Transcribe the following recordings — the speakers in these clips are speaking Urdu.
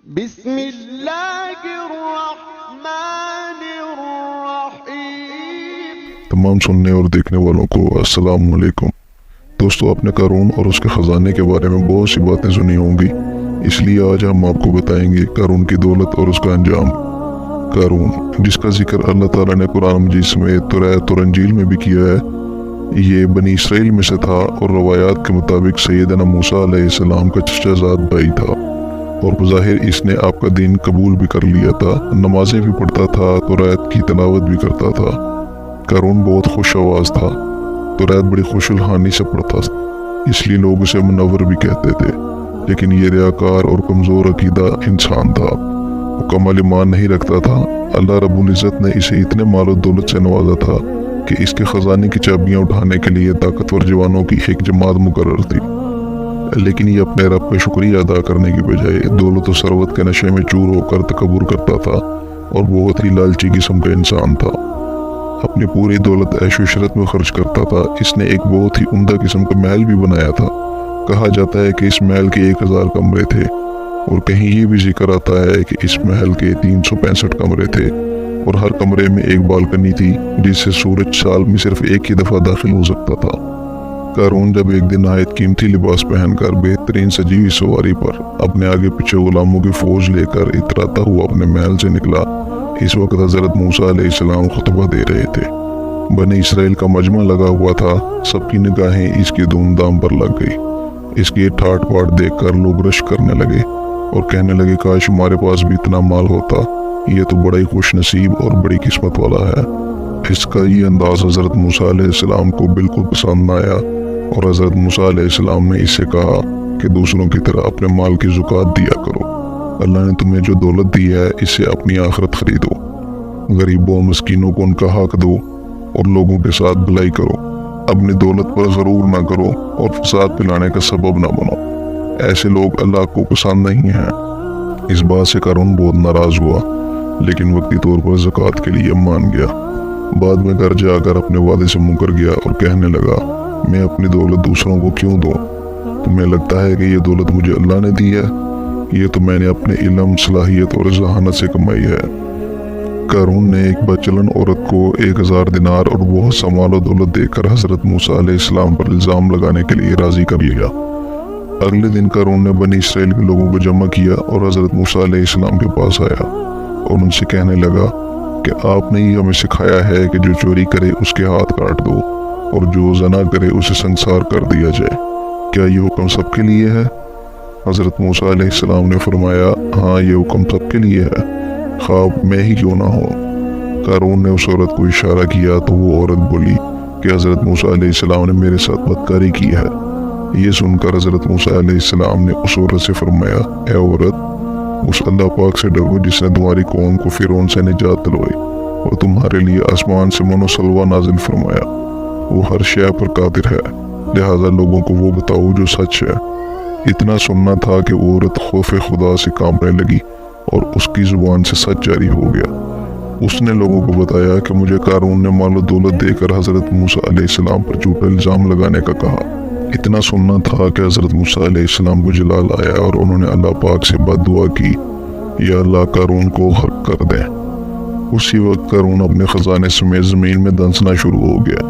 بسم اللہ الرحمن الرحیم۔ تمام سننے اور دیکھنے والوں کو السلام علیکم۔ دوستو، آپ نے قارون اور اس کے خزانے کے بارے میں بہت سی باتیں سنی ہوں گی، اس لیے آج ہم آپ کو بتائیں گے قارون کی دولت اور اس کا انجام۔ قارون، جس کا ذکر اللہ تعالیٰ نے قرآن مجید سمیت توریت اور انجیل میں بھی کیا ہے، یہ بنی اسرائیل میں سے تھا اور روایات کے مطابق سیدنا موسیٰ علیہ السلام کا چچا زاد بھائی تھا، اور بظاہر اس نے آپ کا دین قبول بھی کر لیا تھا، نمازیں بھی پڑھتا تھا، توریت کی تلاوت بھی کرتا تھا۔ قارون بہت خوش آواز تھا، توریت بڑی خوش الحانی سے پڑھتا تھا، اس لیے لوگ اسے منور بھی کہتے تھے، لیکن یہ ریاکار اور کمزور عقیدہ انسان تھا، مکمل ایمان نہیں رکھتا تھا۔ اللہ رب العزت نے اسے اتنے مال و دولت سے نوازا تھا کہ اس کے خزانے کی چابیاں اٹھانے کے لیے طاقتور جوانوں کی ایک جماعت مقرر تھی، لیکن یہ اپنے رب کا شکریہ ادا کرنے کی بجائے دولت و ثروت کے نشے میں چور ہو کر تکبر کرتا تھا اور بہت ہی لالچی قسم کا انسان تھا۔ اپنی پوری دولت عیش و عشرت میں خرچ کرتا تھا۔ اس نے ایک بہت ہی عمدہ قسم کا محل بھی بنایا تھا، کہا جاتا ہے کہ اس محل کے 1000 کمرے تھے، اور کہیں یہ بھی ذکر آتا ہے کہ اس محل کے 365 کمرے تھے، اور ہر کمرے میں ایک بالکنی تھی جس سے سورج سال میں صرف ایک ہی دفعہ داخل ہو سکتا تھا۔ قارون جب ایک دن نہایت قیمتی لباس پہن کر بہترین سجی ہوئی سواری پر اپنے آگے پیچھے غلاموں کی فوج لے کر اتراتا ہوا اپنے محل سے نکلا، اس وقت حضرت موسیٰ علیہ السلام خطبہ دے رہے تھے۔ بنی اسرائیل کا مجمع لگا ہوا تھا، سب کی نگاہیں اس کی دھوم دھام پر لگ گئی۔ اس کی ٹھاٹ پاٹ دیکھ کر لوگ رش کرنے لگے اور کہنے لگے کاش ہمارے پاس بھی اتنا مال ہوتا، یہ تو بڑا ہی خوش نصیب اور بڑی قسمت والا ہے۔ اس کا یہ انداز حضرت موسیٰ علیہ السلام کو بالکل پسند نہ آیا، اور حضرت موسیٰ علیہ السلام نے اس سے کہا کہ دوسروں کی طرح اپنے مال کی زکوٰۃ دیا کرو، اللہ نے تمہیں جو دولت دی ہے اس سے اپنی آخرت خریدو، غریبوں اور مسکینوں کو ان کا حق دو اور لوگوں کے ساتھ بھلائی کرو، اپنی دولت پر غرور نہ کرو اور فساد پھیلانے کا سبب نہ بنو، ایسے لوگ اللہ کو پسند نہیں ہیں۔ اس بات سے قارون بہت ناراض ہوا، لیکن وقتی طور پر زکوٰۃ کے لیے مان گیا۔ بعد میں گھر جا کر اپنے وعدے سے منکر گیا اور کہنے لگا میں اپنی دولت دوسروں کو کیوں دوں؟ تمہیں لگتا ہے کہ یہ دولت مجھے اللہ نے دی ہے؟ یہ تو میں نے اپنے علم، صلاحیت اور ذہانت سے کمائی ہے۔ قارون نے ایک بچلن عورت کو 1000 دینار اور بہت سا مال و دولت دے کر حضرت موسیٰ علیہ السلام پر الزام لگانے کے لیے راضی کر لیا۔ اگلے دن قارون نے بنی اسرائیل کے لوگوں کو جمع کیا اور حضرت موسیٰ علیہ السلام کے پاس آیا اور ان سے کہنے لگا کہ آپ نے یہ ہمیں سکھایا ہے کہ جو چوری کرے اس کے ہاتھ کاٹ دو اور جو زنا کرے اسے سنسار کر دیا جائے، کیا یہ حکم سب کے لیے ہے؟ حضرت موسیٰ علیہ السلام نے فرمایا ہاں، یہ حکم سب کے لیے ہے، خواب میں ہی کیوں نہ ہو۔ قارون نے اس عورت کو اشارہ کیا تو وہ عورت بولی کہ حضرت موسیٰ علیہ السلام نے میرے ساتھ بدکاری کی ہے۔ یہ سن کر حضرت موسیٰ علیہ السلام نے اس عورت سے فرمایا اے عورت، اس اللہ پاک سے ڈرو جس نے تمہاری قوم کو فرعون سے نجات دلوائی اور تمہارے لیے آسمان سے من و سلوہ نازل فرمایا، وہ ہر شے پر قادر ہے، لہذا لوگوں کو وہ بتاؤ جو سچ ہے۔ اتنا سننا تھا کہ وہ عورت خوف خدا سے کانپنے لگی اور اس کی زبان سے سچ جاری ہو گیا۔ اس نے لوگوں کو بتایا کہ مجھے قارون نے مال و دولت دے کر حضرت موسیٰ علیہ السلام پر جھوٹا الزام لگانے کا کہا۔ اتنا سننا تھا کہ حضرت موسیٰ علیہ السلام کو جلال آیا اور انہوں نے اللہ پاک سے بد دعا کی یا اللہ قارون کو حق کر دیں۔ اسی وقت قارون اپنے خزانے سمیت زمین میں دنسنا شروع ہو گیا۔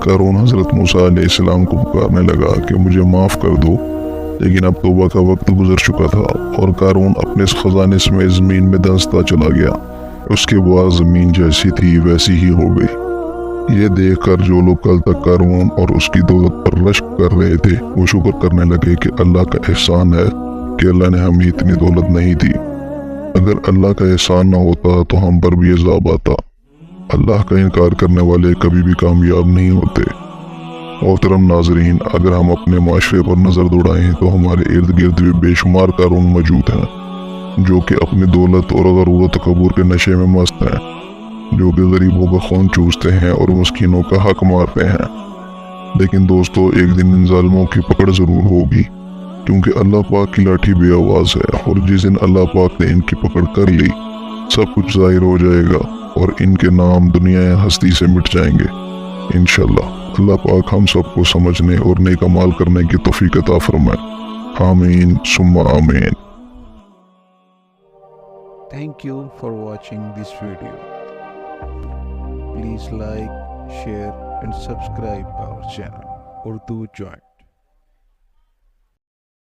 قارون حضرت موسیٰ علیہ السلام کو پکارنے لگا کہ مجھے معاف کر دو، لیکن اب توبہ کا وقت گزر چکا تھا اور قارون اپنے خزانے سمیت زمین میں دنستا چلا گیا۔ اس کے بعد زمین جیسی تھی ویسی ہی ہو گئی۔ یہ دیکھ کر جو لوگ کل تک قارون اور اس کی دولت پر رشک کر رہے تھے وہ شکر کرنے لگے کہ اللہ کا احسان ہے کہ اللہ نے ہمیں اتنی دولت نہیں دی، اگر اللہ کا احسان نہ ہوتا تو ہم پر بھی عذاب آتا۔ اللہ کا انکار کرنے والے کبھی بھی کامیاب نہیں ہوتے۔ محترم ناظرین، اگر ہم اپنے معاشرے پر نظر دوڑائیں تو ہمارے ارد گرد بھی بے شمار قارون موجود ہیں جو کہ اپنی دولت اور غرور و تکبر کے نشے میں مست ہیں، جو کہ غریبوں کا خون چوستے ہیں اور مسکینوں کا حق مارتے ہیں۔ لیکن دوستو، ایک دن ان ظالموں کی پکڑ ضرور ہوگی، کیونکہ اللہ پاک کی لاٹھی بے آواز ہے، اور جس دن اللہ پاک نے ان کی پکڑ کر لی سب کچھ ظاہر ہو جائے گا۔ اور ان کے نام دنیا ہستی سے مٹ جائیں گے انشاءاللہ۔ اللہ پاک ہم سب کو سمجھنے اور نیک اعمال کرنے کی توفیق عطا فرمائے، آمین ثم آمین۔ Thank you for watching this video. Please like, share and subscribe our channel Urdu Joy.